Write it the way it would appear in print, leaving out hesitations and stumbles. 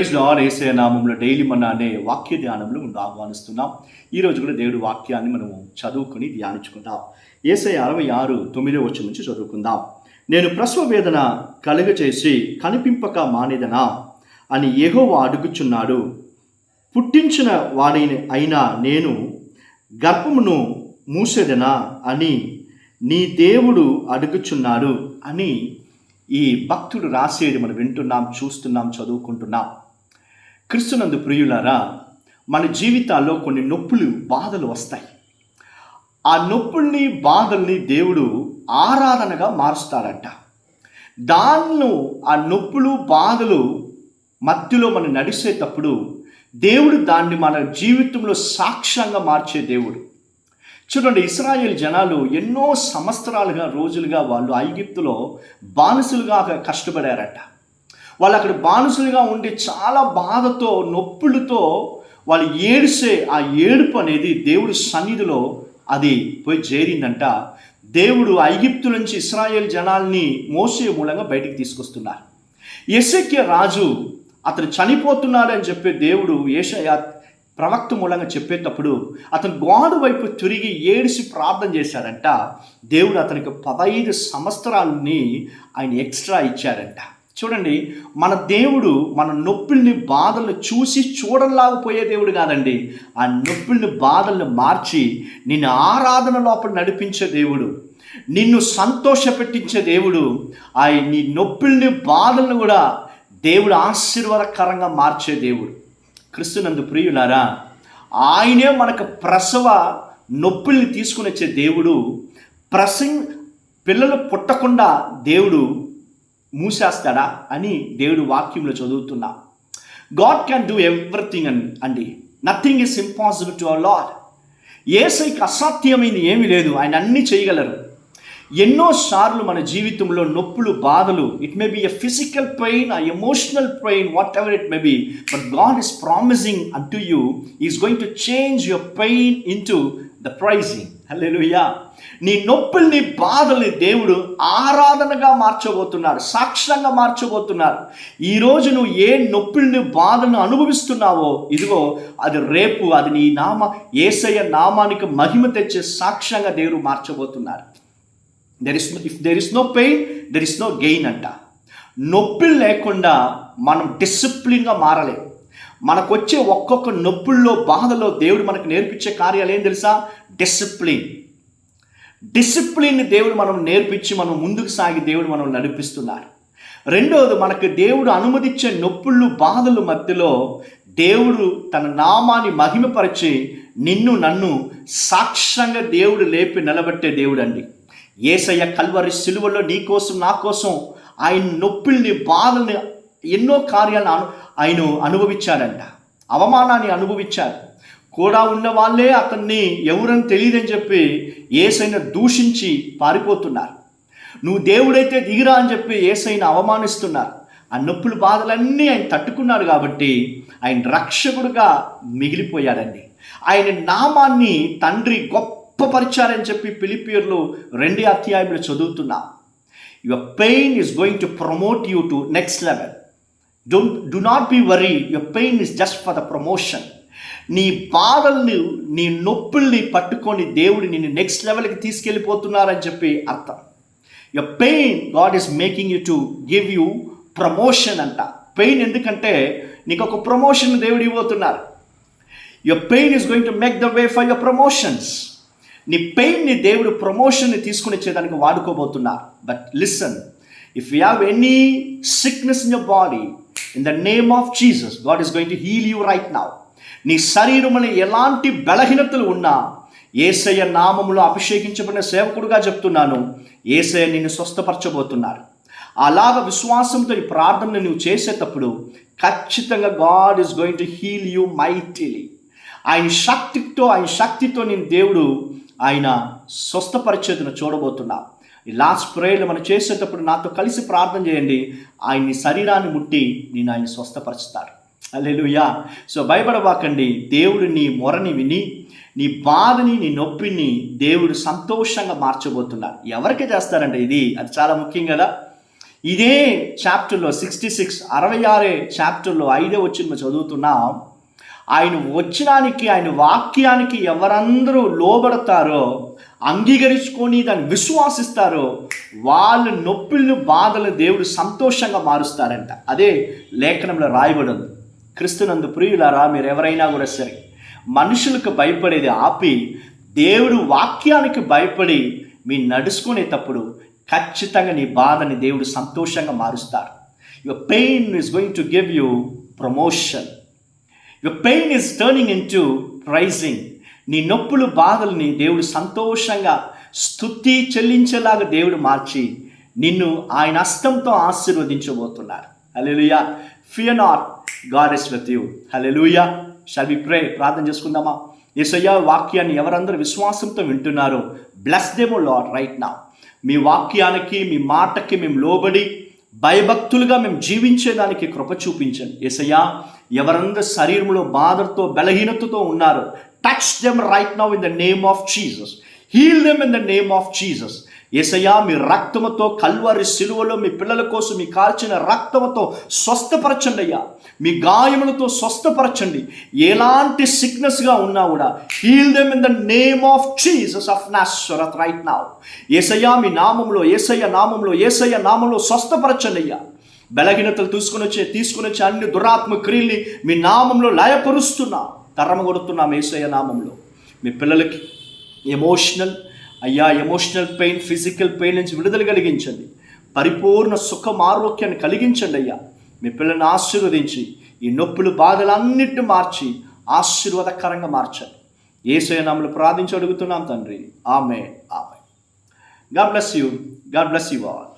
యేసయ్య నామంలో డైలీ మన అనే వాక్య ధ్యానంలో మనం ఆహ్వానిస్తున్నాం. ఈరోజు కూడా దేవుడి వాక్యాన్ని మనము చదువుకుని ధ్యానించుకుందాం. యేసయ్య 66:9 నుంచి చదువుకుందాం. నేను ప్రసవ వేదన కలుగచేసి కనిపింపక మానేదనా అని యెహోవా అడుగుచున్నాడు. పుట్టించిన వాడిని అయినా నేను గర్భమును మూసేదనా అని నీ దేవుడు అడుగుచున్నాడు అని ఈ భక్తుడు రాసేది మనం వింటున్నాం, చూస్తున్నాం, చదువుకుంటున్నాం. క్రీస్తునందు ప్రియులారా, మన జీవితాల్లో కొన్ని నొప్పులు, బాధలు వస్తాయి. ఆ నొప్పుల్ని, బాధల్ని దేవుడు ఆరాధనగా మారుస్తాడంట. ఆ నొప్పులు, బాధలు మధ్యలో మనం నడిచేటప్పుడు దేవుడు దాన్ని మన జీవితంలో సాక్ష్యంగా మార్చే దేవుడు. చూడండి, ఇశ్రాయేల్ జనాలు ఎన్నో సంవత్సరాలుగా, రోజులుగా వాళ్ళు ఐగుప్తులో బానిసలుగా కష్టపడారట. వాళ్ళు అక్కడ బానిసలుగా ఉండి చాలా బాధతో, నొప్పులతో వాళ్ళు ఏడిసే ఆ ఏడుపు అనేది దేవుడి సన్నిధిలో అది పోయి చేరిందంట. దేవుడు ఐగుప్తు నుంచి ఇశ్రాయేల్ జనాల్ని మోసే మూలంగా బయటికి తీసుకొస్తున్నారు. యెహెజ్కేలు రాజు అతను చనిపోతున్నాడని చెప్పే దేవుడు యెషయా ప్రవక్త మూలంగా చెప్పేటప్పుడు అతను గోడ వైపు తిరిగి ఏడిసి ప్రార్థన చేశాడంట. దేవుడు అతనికి 15 సంవత్సరాలని ఆయన ఎక్స్ట్రా ఇచ్చాడంట. చూడండి, మన దేవుడు మన నొప్పుల్ని, బాధల్ని చూసి చూడలేకపోయే దేవుడు కాదండి. ఆ నొప్పుల్ని, బాధల్ని మార్చి నిన్ను ఆరాధన లోపల నడిపించే దేవుడు, నిన్ను సంతోషపెట్టించే దేవుడు. నీ నొప్పుల్ని, బాధలను కూడా దేవుడు ఆశీర్వాదకరంగా మార్చే దేవుడు. క్రీస్తునందు ప్రియులారా, ఆయనే మనకు ప్రసవ నొప్పుల్ని తీసుకుని వచ్చే దేవుడు. పిల్లలు పుట్టకుండా దేవుడు మూసేస్తాడా అని దేవుడు వాక్యంలో చదువుతున్నా. గాడ్ క్యాన్ డూ ఎవ్రీథింగ్ అండి. Nothing is impossible to our Lord. యేసయ్యకి అసాధ్యమైంది ఏమీ లేదు. ఆయన అన్నీ చేయగలరు. ఎన్నోసార్లు మన జీవితంలో నొప్పులు, బాధలు, it may be a physical pain, a emotional pain, whatever it may be, but God is promising unto you, He is going to change your pain into the praising. హల్లెలూయా. నీ నొప్పుల్ని, బాధల్ని దేవుడు ఆరాధనగా మార్చబోతున్నాడు, సాక్ష్యంగా మార్చబోతున్నాడు. ఈరోజు నువ్వు ఏ నొప్పుల్ని, బాధలను అనుభవిస్తున్నావో, ఇదిగో అది రేపు అది నీ యేసయ్య నామానికి మహిమ తెచ్చే సాక్ష్యంగా దేవుడు మార్చబోతున్నాడు. If there is no pain, there is no gain అంట. నొప్పి లేకుండా మనం డిసిప్లిన్గా మారలేం. మనకు వచ్చే ఒక్కొక్క నొప్పుల్లో, బాధలో దేవుడు మనకు నేర్పించే కార్యాలు ఏం తెలుసా? డిసిప్లిన్ దేవుడు మనం నేర్పించి మనం ముందుకు సాగి దేవుడు మనం నడిపిస్తున్నారు. రెండోది, మనకు దేవుడు అనుమతించే నొప్పుళ్ళు, బాధల మధ్యలో దేవుడు తన నామాన్ని మహిమపరిచి నిన్ను, నన్ను సాక్ష్యంగా దేవుడు లేపి నిలబెట్టే దేవుడు అండి. యేసయ్య కల్వరి సిలువలో నీ కోసం, నా కోసం ఆయన నొప్పుల్ని, బాధల్ని, ఎన్నో కార్యాలను ఆయన అనుభవించాడంట. అవమానాన్ని అనుభవించాడు. కూడా ఉన్న వాళ్ళే అతన్ని ఎవరని తెలియదని చెప్పి యేసయ్యను దూషించి పారిపోతున్నారు. నువ్వు దేవుడైతే దిగిరా అని చెప్పి యేసయ్యను అవమానిస్తున్నారు. ఆ నొప్పులు, బాధలన్నీ ఆయన తట్టుకున్నాడు కాబట్టి ఆయన రక్షకుడుగా మిగిలిపోయాడండి. ఆయన నామాన్ని తండ్రి గొప్పపరిచారని చెప్పి ఫిలిప్పీయులు 2వ అధ్యాయంలో చదువుతున్నాం. Your pain is going to promote you to next level. Do not be worried. Your pain is just for the promotion. నీ బాధల్ని, నీ నొప్పుల్ని పట్టుకొని దేవుడు నిన్ను నెక్స్ట్ లెవెల్కి తీసుకెళ్ళిపోతున్నారని చెప్పి అర్థం. Your pain God is making you to give you promotion అంట. పెయిన్ ఎందుకంటే నీకు ఒక ప్రమోషన్ దేవుడు ఇవ్వబోతున్నారు. Your pain is going to make the way for your promotions. నీ పెయిన్ని దేవుడు ప్రమోషన్ని తీసుకుని వచ్చేదానికి వాడుకోబోతున్నారు. But listen, if you have any sickness in your body, in the name of Jesus, God is going to heal you right now. నీ శరీరంలో ఎలాంటి బలహీనతలు ఉన్నా యేసయ్య నామములో అభిషేకించబడిన సేవకుడుగా చెప్తున్నాను, యేసయ్య నిన్ను స్వస్థపరచబోతున్నారు. అలాగ విశ్వాసంతో ఈ ప్రార్థనను నువ్వు చేసేటప్పుడు ఖచ్చితంగా God is going to heal you mightily. ఆయన శక్తితో నేను దేవుడు ఆయన స్వస్థపరిచేతను చూడబోతున్నా. ఈ లాస్ట్ ప్రేయర్లు మనం చేసేటప్పుడు నాతో కలిసి ప్రార్థన చేయండి. ఆయన్ని శరీరాన్ని ముట్టి నేను ఆయన స్వస్థపరుస్తాడు. హల్లెలూయా. సో భయపడబాకండి. దేవుడు నీ మొరని విని, నీ బాధని, నీ నొప్పిని దేవుడు సంతోషంగా మార్చబోతున్నారు. ఎవరికి చేస్తారంటే ఇది, అది చాలా ముఖ్యం కదా. ఇదే చాప్టర్లో 66 చాప్టర్లో 5వ వచనం చదువుతున్నాం. ఆయన వచనానికి, ఆయన వాక్యానికి ఎవరందరూ లోబడతారో, అంగీకరించుకొని దాన్ని విశ్వాసిస్తారో, వాళ్ళ నొప్పులను, బాధలు దేవుడు సంతోషంగా మారుస్తారంట. అదే లేఖనంలో రాయబడి ఉంది. క్రీస్తునందు ప్రియులారా, మీరు ఎవరైనా కూడా సరే మనుషులకు భయపడేది ఆపి దేవుడు వాక్యానికి భయపడి మీ నడుచుకునేటప్పుడు ఖచ్చితంగా నీ బాధని దేవుడు సంతోషంగా మారుస్తారు. Your pain is going to give you promotion. Your pain is turning into praising. నీ నొప్పులు, బాధల్ని దేవుడు సంతోషంగా స్తుతి చెల్లించేలాగా దేవుడు మార్చి నిన్ను ఆయన హస్తంతో ఆశీర్వదించబోతున్నారు. Hallelujah. Fear not, God is with you. Hallelujah. Shall we pray? ప్రార్థన చేసుకుందామా? యేసయ్య వాక్యాన్ని ఎవరందరూ విశ్వాసంతో వింటున్నారో bless them O Lord right now. మీ వాక్యానికి, మీ మాటకి మేము లోబడి భయభక్తులుగా మేము జీవించేదానికి కృప చూపించండి యేసయ్యా. ఎవరందరూ శరీరంలో బాధతో, బలహీనతతో ఉన్నారో touch them right now in the name of Jesus. Heal them in the name of Jesus. యేసయ్యా, మీ రక్తముతో, కల్వరి సిలువలో మీ పిల్లల కోసం మీ కాల్చిన రక్తముతో స్వస్థపరచండి అయ్యా. మీ గాయములతో స్వస్థపరచండి. ఎలాంటి సిక్నెస్గా ఉన్నా కూడా heal them in the name of Jesus of Nazareth right now. యేసయ్యా, మీ నామంలో, యేసయ్య నామంలో స్వస్థపరచండి అయ్యా. బలహీనతలు తీసుకుని వచ్చే అన్ని దురాత్మ క్రియల్ని మీ నామంలో లయపరుస్తున్నా, తరమగొడుతున్నాం యేసయ్య నామంలో. మీ పిల్లలకి ఎమోషనల్ పెయిన్, ఫిజికల్ పెయిన్ నుంచి విడుదల కలిగించండి. పరిపూర్ణ సుఖం, ఆరోగ్యాన్ని కలిగించండి అయ్యా. మీ పిల్లల్ని ఆశీర్వదించి ఈ నొప్పులు, బాధలన్నిటిని మార్చి ఆశీర్వాదకరంగా మార్చండి. యేసయ్య నామములో ప్రార్థించి అడుగుతున్నాం తండ్రి. Amen. God bless you. God bless you all.